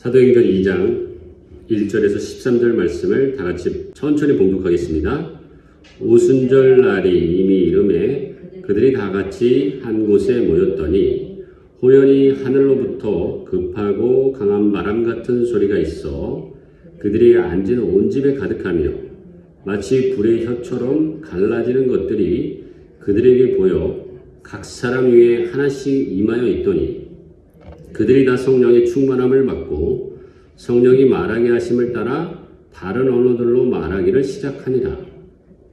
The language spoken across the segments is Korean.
사도행전 2장 1절에서 13절 말씀을 다 같이 천천히 봉독하겠습니다. 오순절 날이 이미 이르매 그들이 다 같이 한 곳에 모였더니 호연히 하늘로부터 급하고 강한 바람 같은 소리가 있어 그들이 앉은 온 집에 가득하며 마치 불의 혀처럼 갈라지는 것들이 그들에게 보여 각 사람 위에 하나씩 임하여 있더니 그들이 다 성령의 충만함을 받고 성령이 말하게 하심을 따라 다른 언어들로 말하기를 시작하니라.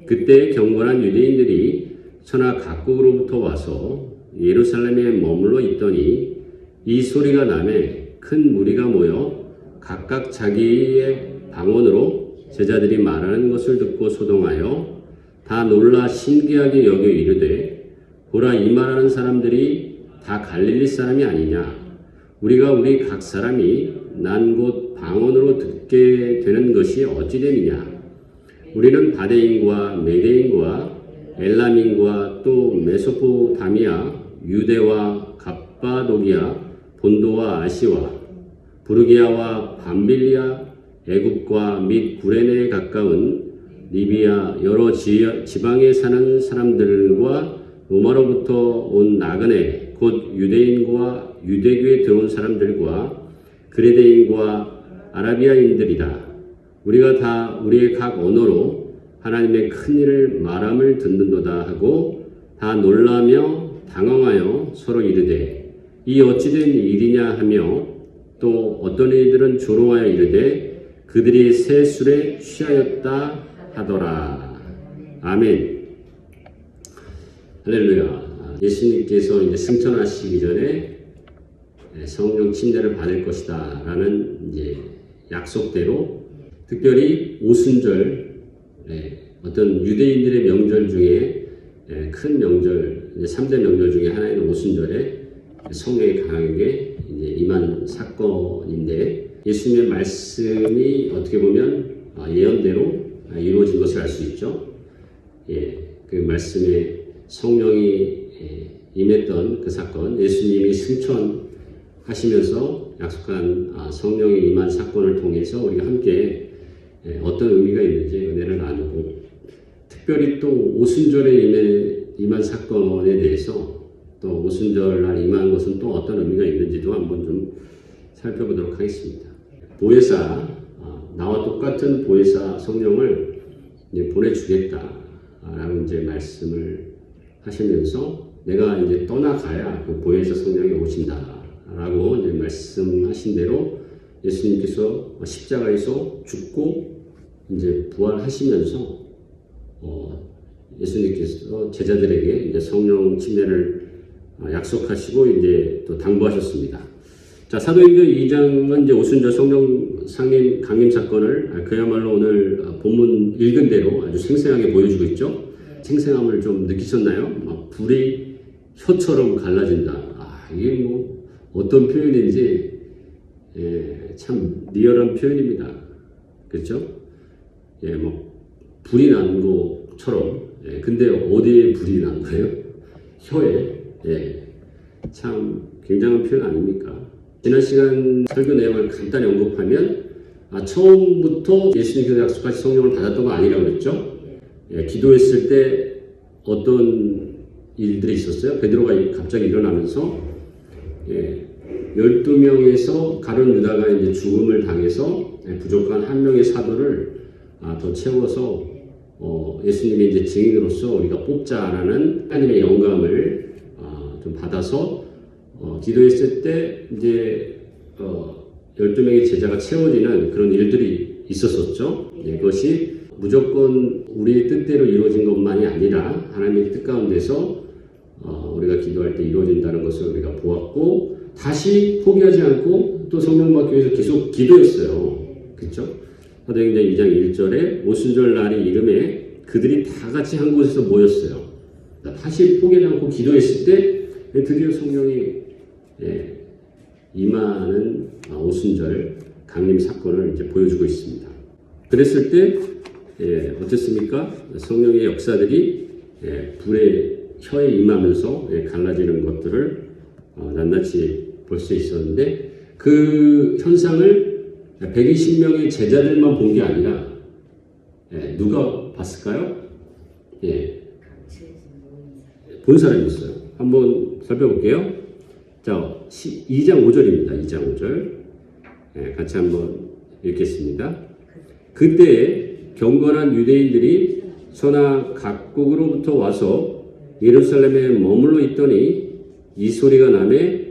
그때 경건한 유대인들이 천하 각국으로부터 와서 예루살렘에 머물러 있더니 이 소리가 나매 큰 무리가 모여 각각 자기의 방언으로 제자들이 말하는 것을 듣고 소동하여 다 놀라 신기하게 여겨 이르되 보라, 이 말하는 사람들이 다 갈릴리 사람이 아니냐. 우리가 우리 각 사람이 난 곳 방언으로 듣게 되는 것이 어찌 됨이냐. 우리는 바데인과 메데인과 엘람인과 또 메소포다미아, 유대와 갑바도기아, 본도와 아시와, 부르기아와 밤빌리아, 애굽과 및 구레네에 가까운 리비아 여러 지방에 사는 사람들과 로마로부터 온 나그네 곧 유대인과 유대교에 들어온 사람들과 그레데인과 아라비아인들이다. 우리가 다 우리의 각 언어로 하나님의 큰 일을 말함을 듣는도다 하고 다 놀라며 당황하여 서로 이르되 이 어찌된 일이냐 하며 또 어떤 이들은 조롱하여 이르되 그들이 새 술에 취하였다 하더라. 아멘. 할렐루야. 예수님께서 이제 승천하시기 전에 성령 침례를 받을 것이다 라는 이제 약속대로 특별히 오순절, 어떤 유대인들의 명절 중에 큰 명절, 3대 명절 중에 하나인 오순절에 성령이 강하게 이제 임한 사건인데 예수님의 말씀이 어떻게 보면 예언대로 이루어진 것을 알 수 있죠. 그 말씀에 성령이 임했던 그 사건, 예수님이 승천하시면서 약속한 성령이 임한 사건을 통해서 우리가 함께 어떤 의미가 있는지 은혜를 나누고 특별히 또 오순절에 임한 사건에 대해서 또 오순절 날 임한 것은 또 어떤 의미가 있는지도 한번 좀 살펴보도록 하겠습니다. 보혜사, 나와 똑같은 보혜사 성령을 이제 보내주겠다라고 이제 말씀을 하시면서 내가 이제 떠나가야 그 보혜사 성령이 오신다라고 이제 말씀하신 대로 예수님께서 십자가에서 죽고 이제 부활하시면서 예수님께서 제자들에게 이제 성령 침례를 약속하시고 이제 또 당부하셨습니다. 자, 사도행전 2장은 이제 오순절 성령 상임 강림 사건을 그야말로 오늘 본문 읽은 대로 아주 생생하게 보여주고 있죠. 생생함을 좀 느끼셨나요? 막 불이 혀처럼 갈라진다. 이게 뭐 어떤 표현인지 참 리얼한 표현입니다. 그렇죠? 뭐 불이 난 것처럼. 근데 어디에 불이 난 거예요? 혀에. 참 굉장한 표현 아닙니까? 지난 시간 설교 내용을 간단히 언급하면 처음부터 예수님께서 약속하신 성령을 받았던 거 아니라고 그랬죠? 기도했을 때 어떤 일들이 있었어요? 베드로가 갑자기 일어나면서 12명에서 가룟 유다가 이제 죽음을 당해서 부족한 한 명의 사도를 더 채워서 예수님의 이제 증인으로서 우리가 뽑자라는 하나님의 영감을 좀 받아서 기도했을 때 이제 12명의 제자가 채워지는 그런 일들이 있었었죠. 그것이 무조건 우리의 뜻대로 이루어진 것만이 아니라 하나님의 뜻 가운데서 우리가 기도할 때 이루어진다는 것을 우리가 보았고 다시 포기하지 않고 또 성령 받기 위해서 계속 기도했어요. 그렇죠? 사도행전 2장 1절에 오순절 날이 이름에 그들이 다 같이 한 곳에서 모였어요. 다시 포기하지 않고 기도했을 때 드디어 성령이 임하는 오순절 강림 사건을 이제 보여주고 있습니다. 그랬을 때 어떻습니까? 성령의 역사들이 불의 혀에 임하면서 갈라지는 것들을 낱낱이 볼 수 있었는데 그 현상을 120명의 제자들만 본 게 아니라 누가 봤을까요? 본 사람이 있어요. 한번 살펴볼게요. 자, 2장 5절입니다. 2장 5절. 같이 한번 읽겠습니다. 그때 경건한 유대인들이 서나 각국으로부터 와서 예루살렘에 머물러 있더니 이 소리가 나매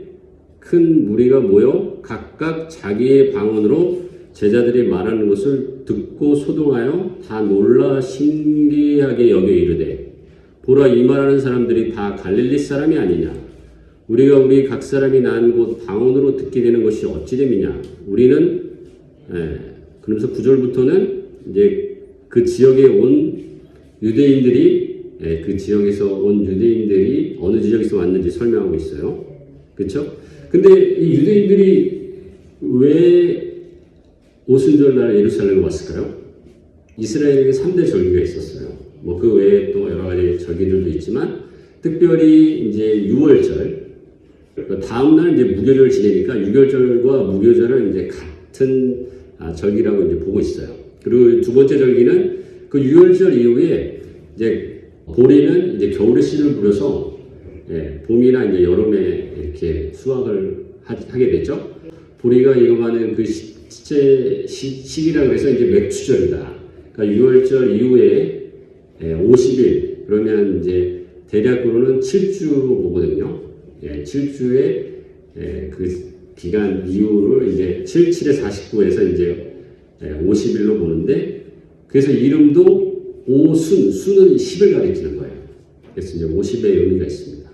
큰 무리가 모여 각각 자기의 방언으로 제자들이 말하는 것을 듣고 소동하여 다 놀라 신기하게 여겨 이르되 보라 이 말하는 사람들이 다 갈릴리 사람이 아니냐 우리가 우리 각 사람이 난 곳 방언으로 듣게 되는 것이 어찌 됨이냐 우리는 그러면서 9절부터는 이제 그 지역에 온 유대인들이 그 지역에서 온 유대인들이 어느 지역에서 왔는지 설명하고 있어요. 그렇죠? 근데 이 유대인들이 왜 오순절날 예루살렘에 왔을까요? 이스라엘에게 3대 절기가 있었어요. 뭐 그 외에 또 여러 가지 절기들도 있지만 특별히 이제 6월절 다음 날 이제 무교절을 지내니까 6월절과 무교절은 이제 같은 절기라고 이제 보고 있어요. 그리고 두 번째 절기는 그 6월절 이후에 이제 보리는 이제 겨울에 씨를 부려서 봄이나 이제 여름에 이렇게 수확을 하게 되죠. 보리가 익어가는 그 시기라고 해서 이제 맥추절이다. 그러니까 6월절 이후에 50일 그러면 이제 대략으로는 7주로 보거든요. 7주의 그 기간 이후를 이제 77에 49에서 이제 50일로 보는데 그래서 이름도 오순, 순은 10을 가리키는 거예요. 그래서 이제 50의 의미가 있습니다.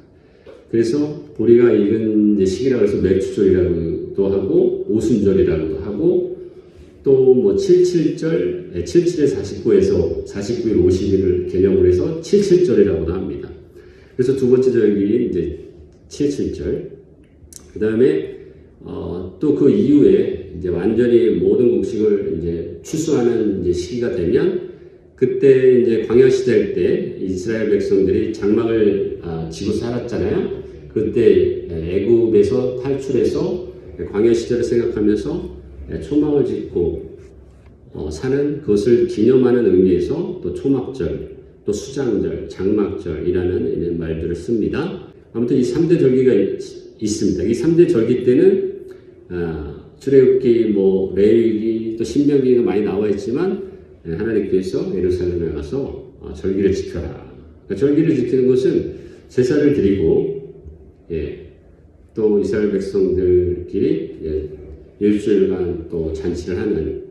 그래서 보리가 익은 이제 시기라고 해서 맥추절이라고도 하고 오순절이라고도 하고 또 뭐 77절, 77에 49에서 49일 50일을 개념으로 해서 77절이라고도 합니다. 그래서 두 번째 절기 이제 77절. 그 다음에 또 그 이후에 이제 완전히 모든 곡식을 이제 추수하는 이제 시기가 되면 그때 이제 광야 시대 때 이스라엘 백성들이 장막을 지고 살았잖아요. 그때 애굽에서 탈출해서 광야 시절을 생각하면서 초막을 짓고 사는 그것을 기념하는 의미에서 또 초막절, 또 수장절, 장막절이라는 이런 말들을 씁니다. 아무튼 이 3대 절기가 있습니다. 이 3대 절기 때는 출애굽기, 뭐 레위기, 또 신명기가 많이 나와 있지만 하나님께서 예루살렘에 가서 절기를 지켜라. 그러니까 절기를 지키는 것은 제사를 드리고 또 이스라엘 백성들끼리 일주일간 또 잔치를 하는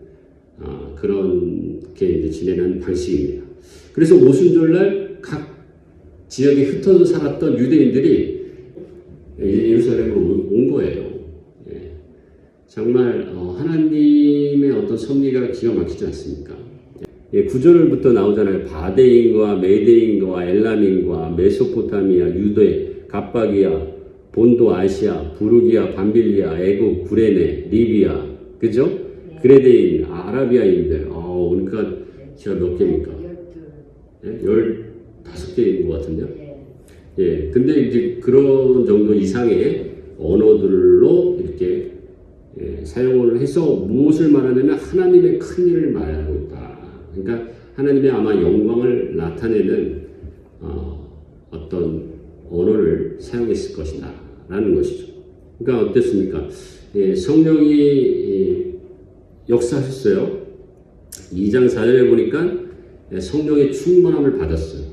그렇게 이제 지내는 방식입니다. 그래서 오순절날 각 지역에 흩어져 살았던 유대인들이 예루살렘으로 온 거예요. 정말 하나님의 어떤 섭리가 기가 막히지 않습니까? 구절부터 나오잖아요. 바데인과 메데인과 엘람인과 메소포타미아, 유대, 갑바기아, 본도 아시아, 부르기아, 밤빌리아, 애국, 구레네, 리비아, 그죠? 그레데인, 아라비아인들. 그러니까 제가 몇 개입니까? 15개인 것 같은데요. 근데 이제 그런 정도 이상의 언어들로 이렇게 사용을 해서 무엇을 말하냐면 하나님의 큰 일을 말하고 있다. 그러니까 하나님의 아마 영광을 나타내는 어떤 언어를 사용했을 것이다 라는 것이죠. 그러니까 어땠습니까? 성령이 역사하셨어요. 2장 4절에 보니까 성령의 충만함을 받았어요.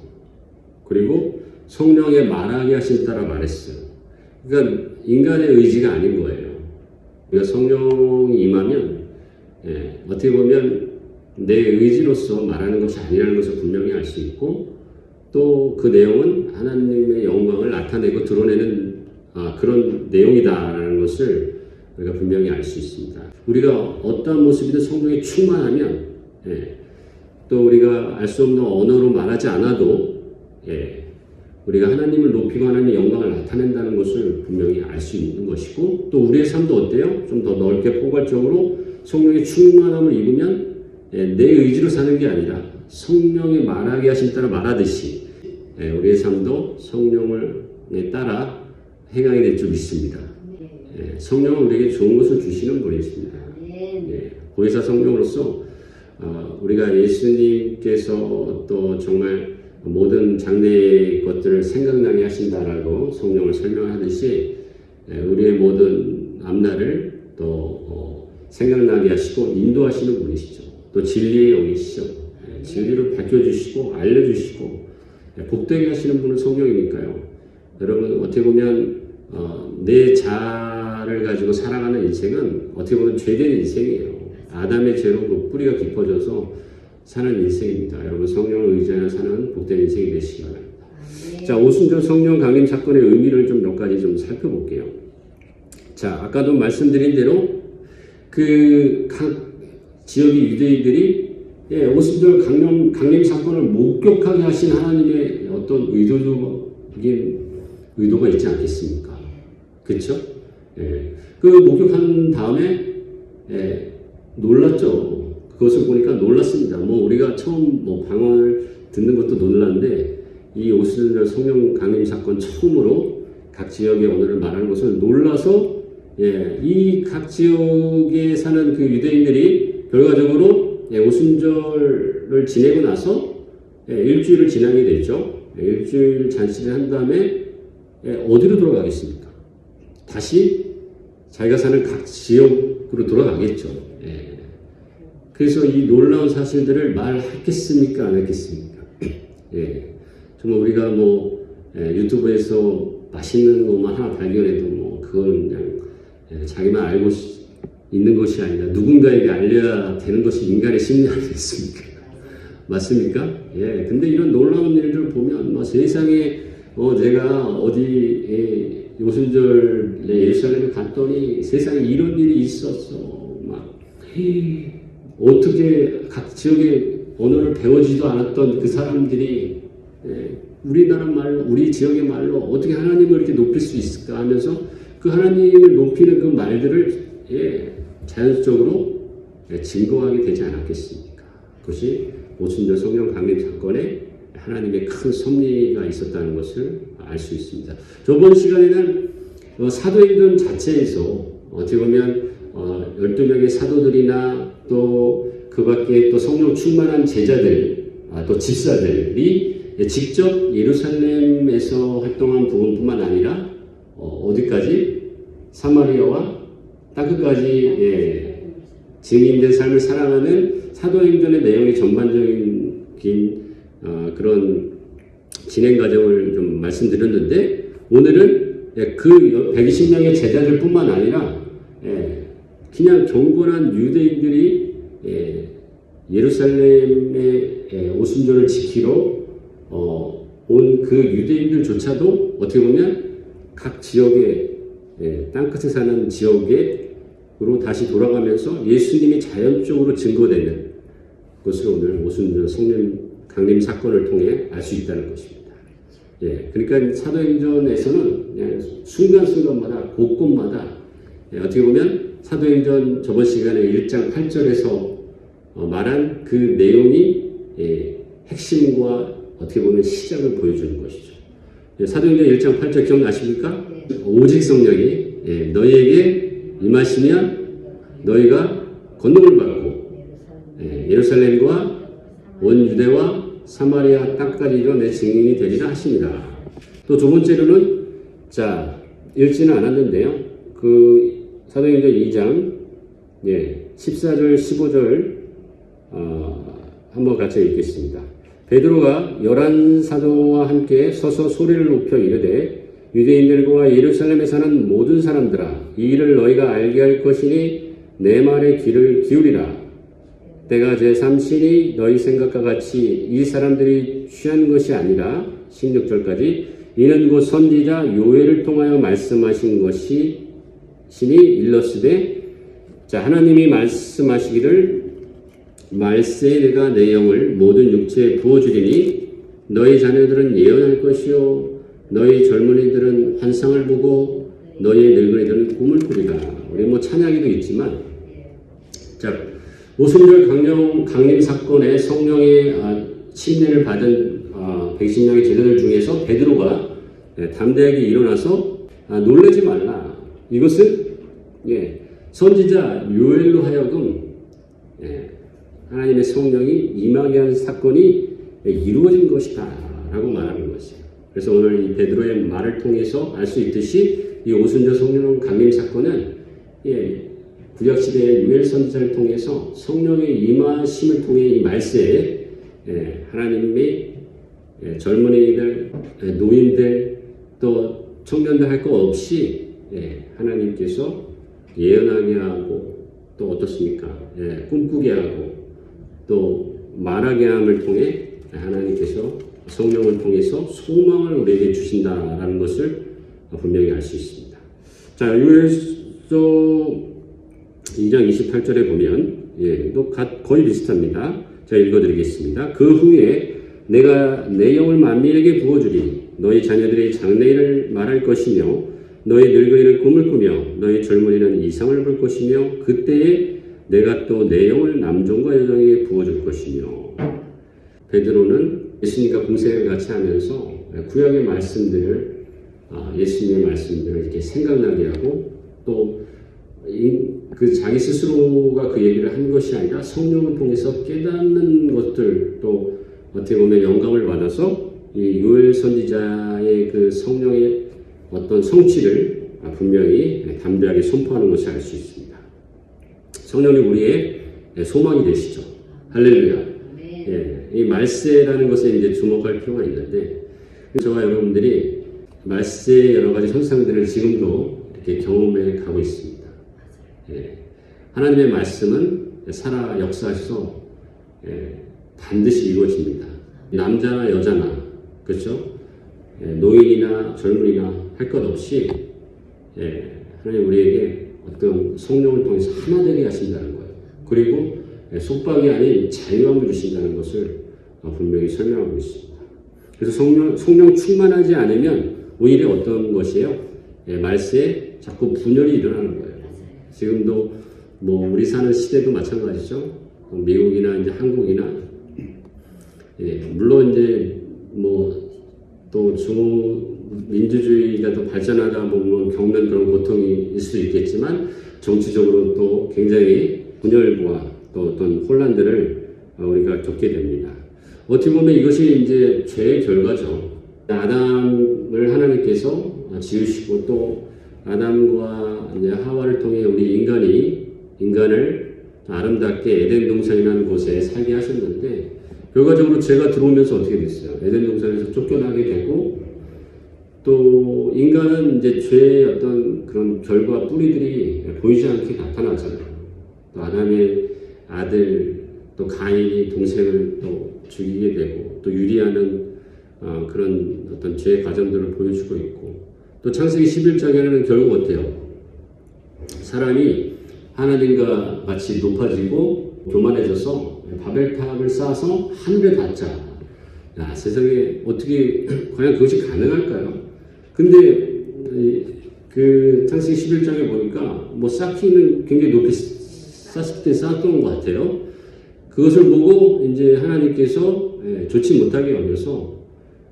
그리고 성령의 말하게 하신 따라 말했어요. 그러니까 인간의 의지가 아닌 거예요. 그러니까 성령이 임하면 어떻게 보면 내 의지로서 말하는 것이 아니라는 것을 분명히 알 수 있고 또 그 내용은 하나님의 영광을 나타내고 드러내는 그런 내용이다라는 것을 우리가 분명히 알 수 있습니다. 우리가 어떠한 모습이든 성령에 충만하면 또 우리가 알 수 없는 언어로 말하지 않아도 우리가 하나님을 높이고 하나님의 영광을 나타낸다는 것을 분명히 알 수 있는 것이고 또 우리의 삶도 어때요? 좀 더 넓게 포괄적으로 성령의 충만함을 입으면 내 의지로 사는 게 아니라 성령이 말하게 하신 따라 말하듯이 우리의 삶도 성령을 따라 행하게 될 줄 믿습니다. 성령은 우리에게 좋은 것을 주시는 분이십니다. 보혜사 성령으로서 우리가 예수님께서 또 정말 모든 장래의 것들을 생각나게 하신다라고 성령을 설명하듯이 우리의 모든 앞날을 또 생각나게 하시고 인도하시는 분이시죠. 또 진리의 영이시죠. 진리를 밝혀주시고 알려주시고 복되게 하시는 분은 성령이니까요. 여러분 어떻게 보면 내 자아를 가지고 살아가는 인생은 어떻게 보면 죄된 인생이에요. 아담의 죄로 그 뿌리가 깊어져서 사는 인생입니다. 여러분 성령을 의지하여 사는 복된 인생이 되시기 바랍니다. 자, 오순절 성령 강림 사건의 의미를 좀 몇 가지 좀 살펴볼게요. 자, 아까도 말씀드린 대로 그 각 지역의 유대인들이 오순절 강림 사건을 목격하게 하신 하나님의 어떤 의도가 있지 않겠습니까? 그렇죠? 그 목격한 다음에 놀랐죠. 그것을 보니까 놀랐습니다. 우리가 처음 방언을 듣는 것도 놀랐는데 이 오순절 성령 강림 사건 처음으로 각 지역의 언어를 말하는 것을 놀라서 이 각 지역에 사는 그 유대인들이 결과적으로 오순절을 지내고 나서 일주일을 지나게 되죠. 일주일 잔치를 한 다음에 어디로 돌아가겠습니까? 다시 자기가 사는 각 지역으로 돌아가겠죠. 그래서 이 놀라운 사실들을 말했겠습니까? 안 했겠습니까? 정말 우리가 유튜브에서 맛있는 것만 하나 발견해도 그건 그냥 자기만 알고 있는 것이 아니라 누군가에게 알려야 되는 것이 인간의 심리 아니겠습니까? 맞습니까? 근데 이런 놀라운 일들을 보면 세상에 제가 어디 오순절에 예루살렘에 갔더니 세상에 이런 일이 있었어. 어떻게 각 지역의 언어를 배우지도 않았던 그 사람들이 우리나라 말로, 우리 지역의 말로 어떻게 하나님을 이렇게 높일 수 있을까 하면서 그 하나님을 높이는 그 말들을 자연적으로 증거하게 되지 않았겠습니까? 그것이 오순절 성령 강림 사건에 하나님의 큰 섭리가 있었다는 것을 알 수 있습니다. 저번 시간에는 사도행전 자체에서 어떻게 보면 12명의 사도들이나 또 그 밖에 또 성령 충만한 제자들, 또 집사들이 직접 예루살렘에서 활동한 부분뿐만 아니라 어디까지? 사마리아와 땅끝까지 증인된 삶을 살아가는 사도행전의 내용의 전반적인 그런 진행 과정을 좀 말씀드렸는데 오늘은 그 120명의 제자들뿐만 아니라 그냥 경건한 유대인들이 예루살렘의 오순절을 지키러 온 그 유대인들조차도 어떻게 보면 각 지역의 땅끝에 사는 지역으로 다시 돌아가면서 예수님이 자연적으로 증거되는 것을 오늘 오순절 성령 강림 사건을 통해 알 수 있다는 것입니다. 그러니까 사도행전에서는 그냥 순간순간마다 곳곳마다 어떻게 보면 사도행전 저번 시간에 1장 8절에서 말한 그 내용이 핵심과 어떻게 보면 시작을 보여주는 것이죠. 사도행전 1장 8절 기억나십니까? 오직 성령이 너희에게 임하시면 너희가 권능을 받고 예루살렘과 온 유대와 사마리아 땅까지 이르러 내 증인이 되리라 하십니다. 또 두 번째로는 읽지는 않았는데요. 그 사도행전 2장 14절 15절 한번 같이 읽겠습니다. 베드로가 11사도와 함께 서서 소리를 높여 이르되 유대인들과 예루살렘에 사는 모든 사람들아 이 일을 너희가 알게 할 것이니 내 말에 귀를 기울이라. 때가 제3신이 너희 생각과 같이 이 사람들이 취한 것이 아니라 16절까지 이는 곧 선지자 요엘을 통하여 말씀하신 것이 신이 일렀으되 하나님이 말씀하시기를 말세에 내가 내 영을 모든 육체에 부어주리니 너희 자녀들은 예언할 것이요 너희 젊은이들은 환상을 보고 너희 늙은이들은 꿈을 꾸리라. 우리 찬양에도 있지만 오순절 강림 사건의 성령의 침례를 받은 120명의 제자들 중에서 베드로가 담대하게 일어나서 놀라지 말라. 이것은 선지자 요엘로 하여금 하나님의 성령이 임하게 하는 사건이 이루어진 것이다 라고 말하는 것이에요. 그래서 오늘 이 베드로의 말을 통해서 알 수 있듯이 이 오순절 성령 강림 사건은 구약시대의 요엘 선지자를 통해서 성령의 임하심을 통해 이 말세에 하나님이 젊은이들, 노인들, 또 청년들 할 것 없이 하나님께서 예언하게 하고 또 어떻습니까? 꿈꾸게 하고 또 말하게 함을 통해 하나님께서 성령을 통해서 소망을 우리에게 주신다라는 것을 분명히 알 수 있습니다. 자, 요엘서 2장 28절에 보면 또 거의 비슷합니다. 제가 읽어드리겠습니다. 그 후에 내가 내 영을 만민에게 부어주리니 너희 자녀들의 장래일을 말할 것이며 너희 늙은이는 꿈을 꾸며 너희 젊은이는 이상을 볼 것이며 그때에 내가 또 내 영을 남종과 여종에게 부어줄 것이며. 베드로는 예수님과 공생을 같이 하면서 구약의 말씀들을 예수님의 말씀들을 이렇게 생각나게 하고 또 그 자기 스스로가 그 얘기를 한 것이 아니라 성령을 통해서 깨닫는 것들 또 어떻게 보면 영감을 받아서 이 요엘 선지자의 그 성령의 어떤 성취를 분명히 담대하게 선포하는 것을 알 수 있습니다. 성령이 우리의 소망이 되시죠. 할렐루야. 이 말세라는 것에 이제 주목할 필요가 있는데 저와 여러분들이 말세의 여러 가지 현상들을 지금도 이렇게 경험해 가고 있습니다. 하나님의 말씀은 살아 역사하셔서 반드시 이루어집니다. 남자나 여자나 그렇죠? 노인이나 젊은이나 할 것 없이 하나님 우리에게 어떤 성령을 통해서 하나 되게 하신다는 거예요. 그리고 속박이 아닌 자유함을 주신다는 것을 분명히 설명하고 있습니다. 그래서 성령 충만하지 않으면 오히려 어떤 것이에요? 말세에 자꾸 분열이 일어나는 거예요. 지금도 뭐 우리 사는 시대도 마찬가지죠. 미국이나 이제 한국이나 물론 이제 뭐 또 민주주의가 더 발전하다 보면 겪는 그런 고통이 있을 수 있겠지만 정치적으로 또 굉장히 분열과 또 어떤 혼란들을 우리가 겪게 됩니다. 어떻게 보면 이것이 이제 죄의 결과죠. 아담을 하나님께서 지으시고 또 아담과 이제 하와를 통해 우리 인간을 아름답게 에덴 동산이라는 곳에 살게 하셨는데 결과적으로 죄가 들어오면서 어떻게 됐어요? 에덴 동산에서 쫓겨나게 되고 또 인간은 이제 죄의 어떤 그런 결과 뿌리들이 보이지 않게 나타나잖아요. 또 아담의 아들 또 가인이 동생을 또 죽이게 되고 또 유리하는 그런 어떤 죄의 과정들을 보여주고 있고 또 창세기 11장에는 결국 어때요? 사람이 하나님과 같이 높아지고 교만해져서 바벨탑을 쌓아서 하늘에 닿자. 야, 세상에 어떻게 과연 그것이 가능할까요? 근데 그 창세기 11장에 보니까 뭐 쌓기는 굉장히 높이 쌓았을 때 쌓았던 것 같아요. 그것을 보고 이제 하나님께서 좋지 못하게 여겨서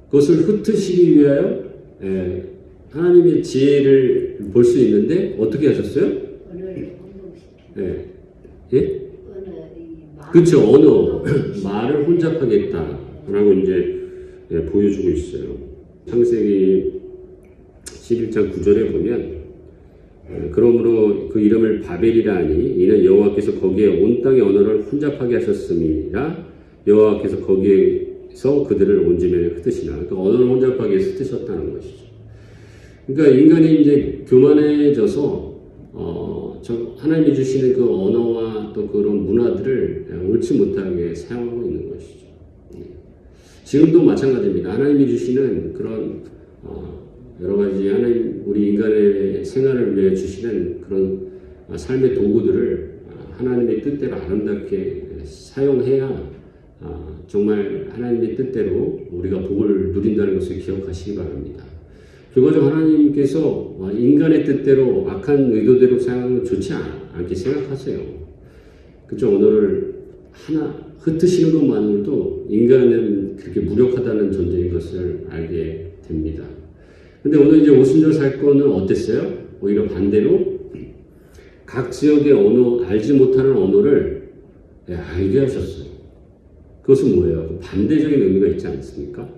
그것을 흩으시기 위하여 하나님의 지혜를 볼 수 있는데 어떻게 하셨어요? 그렇죠. 언어 말을 혼잡하겠다라고 이제 보여주고 있어요. 창세기 11장 9절에 보면 그러므로 그 이름을 바벨이라 하니 이는 여호와께서 거기에 온 땅의 언어를 혼잡하게 하셨음이라 여호와께서 거기에서 그들을 온 지면에 흩으시나 그러니까 언어를 혼잡하게 흩으셨다는 것이죠. 그러니까 인간이 이제 교만해져서 하나님이 주시는 그 언어와 또 그런 문화들을 옳지 못하게 사용하고 있는 것이죠. 지금도 마찬가지입니다. 하나님이 주시는 그런 여러 가지 하나님 우리 인간의 생활을 위해 주시는 그런 삶의 도구들을 하나님의 뜻대로 아름답게 사용해야 정말 하나님의 뜻대로 우리가 복을 누린다는 것을 기억하시기 바랍니다. 결과적으로 하나님께서 인간의 뜻대로 악한 의도대로 사용하는 건 좋지 않게 생각하세요. 그쪽 언어를 하나 흩으시는 것만으로도 인간은 그렇게 무력하다는 존재인 것을 알게 됩니다. 근데 오늘 이제 오순절 사건은 어땠어요? 오히려 반대로 각 지역의 언어, 알지 못하는 언어를 알게 하셨어요. 그것은 뭐예요? 반대적인 의미가 있지 않습니까?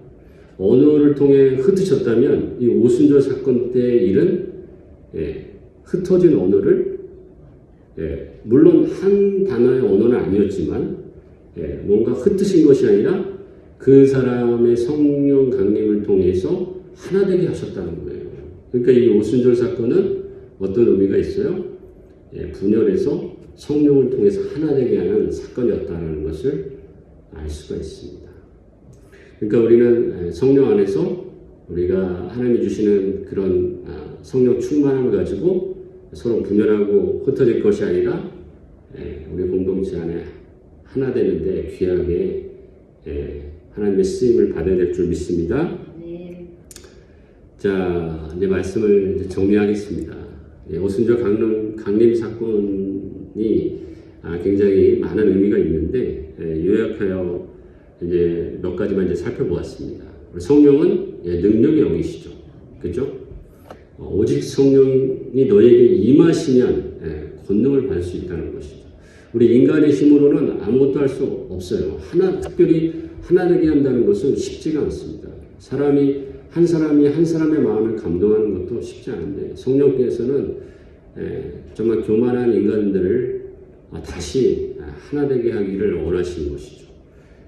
언어를 통해 흩으셨다면 이 오순절 사건 때의 일은 흩어진 언어를 물론 한 단어의 언어는 아니었지만 뭔가 흩으신 것이 아니라 그 사람의 성령 강림을 통해서 하나 되게 하셨다는 거예요. 그러니까 이 오순절 사건은 어떤 의미가 있어요? 분열해서 성령을 통해서 하나 되게 하는 사건이었다는 것을 알 수가 있습니다. 그러니까 우리는 성령 안에서 우리가 하나님이 주시는 그런 성령 충만함을 가지고 서로 분열하고 흩어질 것이 아니라 우리 공동체 안에 하나 되는데 귀하게 하나님의 쓰임을 받아야 될 줄 믿습니다. 네. 자, 이제 말씀을 이제 정리하겠습니다. 오순절 강림 사건이 굉장히 많은 의미가 있는데 요약하여 이제 몇 가지만 이제 살펴보았습니다. 성령은 능력의 영이시죠, 그렇죠? 오직 성령이 너에게 임하시면 권능을 받을 수 있다는 것이죠. 우리 인간의 힘으로는 아무것도 할 수 없어요. 특별히 하나 되게 한다는 것은 쉽지가 않습니다. 한 사람이 한 사람의 마음을 감동하는 것도 쉽지 않은데 성령께서는 정말 교만한 인간들을 다시 하나 되게 하기를 원하시는 것이죠.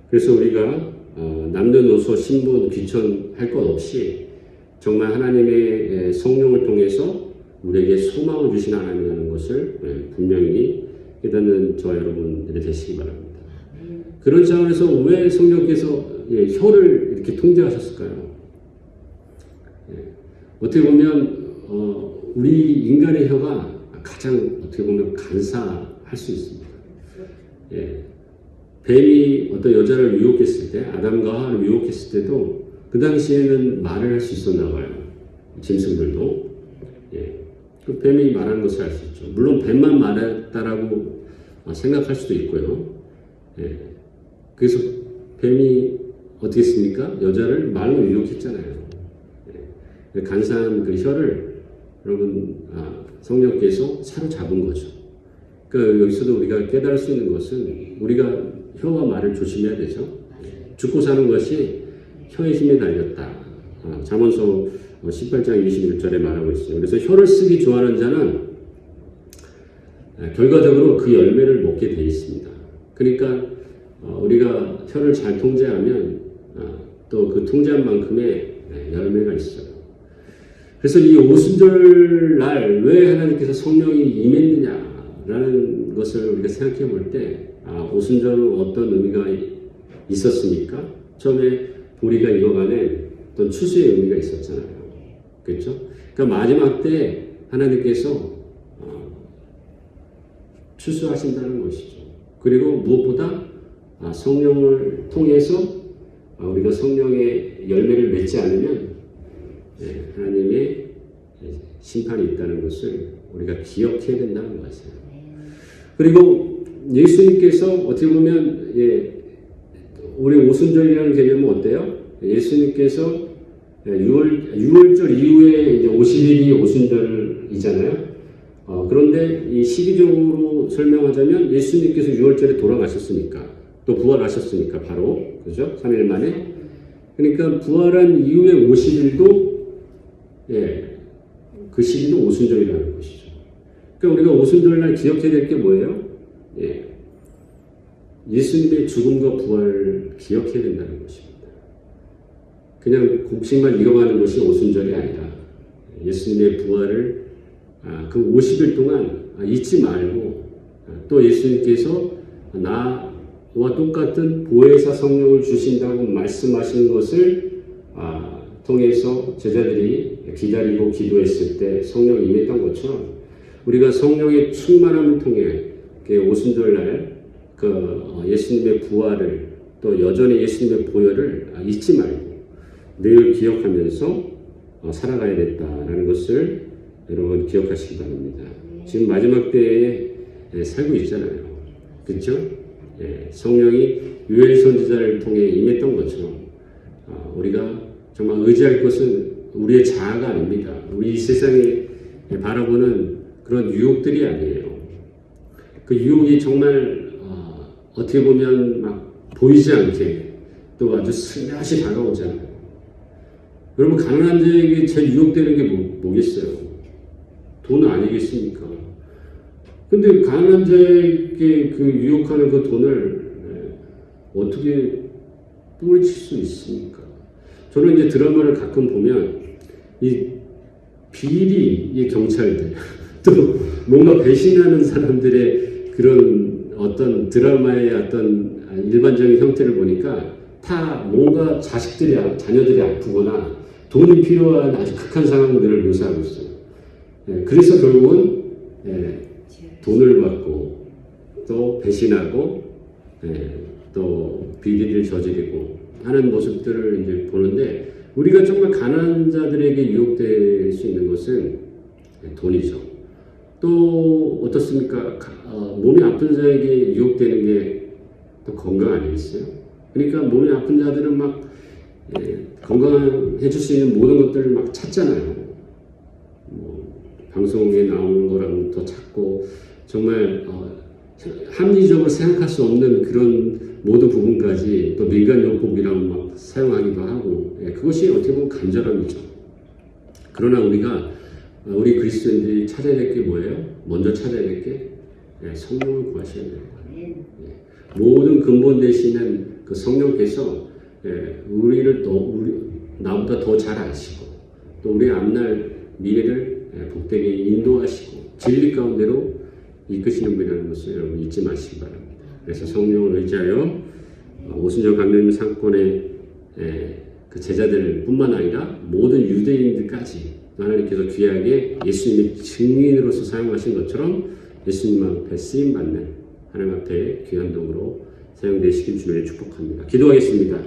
그래서 우리가 남녀노소 신분 귀천할 것 없이 정말 하나님의 성령을 통해서 우리에게 소망을 주신 하나님이라는 것을 분명히 깨닫는 저와 여러분들이 되시기 바랍니다. 그런 차원에서 왜 성령께서 혀를 이렇게 통제하셨을까요? 어떻게 보면 우리 인간의 혀가 가장 어떻게 보면 간사할 수 있습니다. 뱀이 어떤 여자를 유혹했을 때, 아담과 하와를 유혹했을 때도 그 당시에는 말을 할 수 있었나 봐요. 짐승들도. 그 뱀이 말하는 것을 알 수 있죠. 물론 뱀만 말했다라고 생각할 수도 있고요. 그래서 뱀이 어떻게 했습니까? 여자를 말로 유혹했잖아요. 간사한 그 혀를 여러분 성령께서 사로잡은 거죠. 그러니까 여기서도 우리가 깨달을 수 있는 것은 우리가 혀와 말을 조심해야 되죠. 죽고 사는 것이 혀의 힘에 달렸다. 잠언서 18장 21절에 말하고 있어요. 그래서 혀를 쓰기 좋아하는 자는 결과적으로 그 열매를 먹게 되어 있습니다. 그러니까 우리가 혀를 잘 통제하면 또 그 통제한 만큼의 열매가 있어요. 그래서 이 오순절 날 왜 하나님께서 성령이 임했느냐라는 것을 우리가 생각해 볼 때 오순절은 어떤 의미가 있었습니까? 처음에 보리가 익어가는 어떤 추수의 의미가 있었잖아요. 그렇죠? 그러니까 마지막 때 하나님께서 추수하신다는 것이죠. 그리고 무엇보다 성령을 통해서 우리가 성령의 열매를 맺지 않으면 하나님의 심판이 있다는 것을 우리가 기억해야 된다는 것이에요. 그리고 예수님께서 어떻게 보면 우리 오순절이라는 개념은 어때요? 예수님께서 6월절 이후에 이제 50일이 오순절이잖아요. 그런데 이 시기적으로 설명하자면 예수님께서 6월절에 돌아가셨으니까 또 부활하셨으니까 바로 그죠? 3일 만에. 그러니까 부활한 이후에 50일도 그 시기도 오순절이라는 것이죠. 그러니까 우리가 오순절날 기억해야 될 게 뭐예요? 예수님의 죽음과 부활을 기억해야 된다는 것입니다. 그냥 곡식만 익어가는 것이 오순절이 아니라 예수님의 부활을 그 50일 동안 잊지 말고 또 예수님께서 나와 똑같은 보혜사 성령을 주신다고 말씀하신 것을 통해서 제자들이 기다리고 기도했을 때 성령이 임했던 것처럼 우리가 성령의 충만함을 통해 오순절날 예수님의 부활을 또 여전히 예수님의 보혈을 잊지 말고 늘 기억하면서 살아가야 됐다라는 것을 여러분 기억하시기 바랍니다. 지금 마지막 때에 살고 있잖아요. 그렇죠? 성령이 유엘 선지자를 통해 임했던 것처럼 우리가 정말 의지할 것은 우리의 자아가 아닙니다. 우리 이 세상에 바라보는 그런 유혹들이 아니에요. 그 유혹이 정말 어떻게 보면 막 보이지 않게 또 아주 슬며시 다가오잖아요. 여러분, 가난한 자에게 제일 유혹되는 게 뭐겠어요? 돈 아니겠습니까? 근데 가난한 자에게 그 유혹하는 그 돈을 어떻게 뿌리칠 수 있습니까? 저는 이제 드라마를 가끔 보면 이 비리의 경찰들 또 뭔가 배신하는 사람들의 그런 어떤 드라마의 어떤 일반적인 형태를 보니까 다 뭔가 자녀들이 아프거나 돈이 필요한 아주 극한 상황들을 묘사하고 있어요. 그래서 결국은 돈을 받고 또 배신하고 또 비리를 저지르고 하는 모습들을 이제 보는데, 우리가 정말 가난한 자들에게 유혹될 수 있는 것은 돈이죠. 또 어떻습니까? 몸이 아픈 자에게 유혹되는 게 또 건강 아니겠어요? 그러니까 몸이 아픈 자들은 막 건강해질 수 있는 모든 것들을 막 찾잖아요. 방송에 나오는 거랑 더 찾고, 정말 합리적으로 생각할 수 없는 그런 모든 부분까지 또 민간요법이랑 막 사용하기도 하고, 그것이 어떻게 보면 간절함이죠. 그러나 우리 그리스도인들이 찾아야 될 게 뭐예요? 먼저 찾아야 될 게 성령을 구하셔야 돼요. 모든 근본 되시는 그 성령께서 우리를 나보다 더 잘 아시고 또 우리의 앞날 미래를 복되게 인도하시고 진리 가운데로 이끄시는 분이라는 것을 여러분 잊지 마시기 바랍니다. 그래서 성령을 의지하여 오순절 강림 상권의 그 제자들 뿐만 아니라 모든 유대인들까지 하나님께서 귀하게 예수님의 증인으로서 사용하신 것처럼 예수님 앞에 쓰임받는 하나님 앞에 귀한 동으로 사용되시길 주님의 축복합니다. 기도하겠습니다.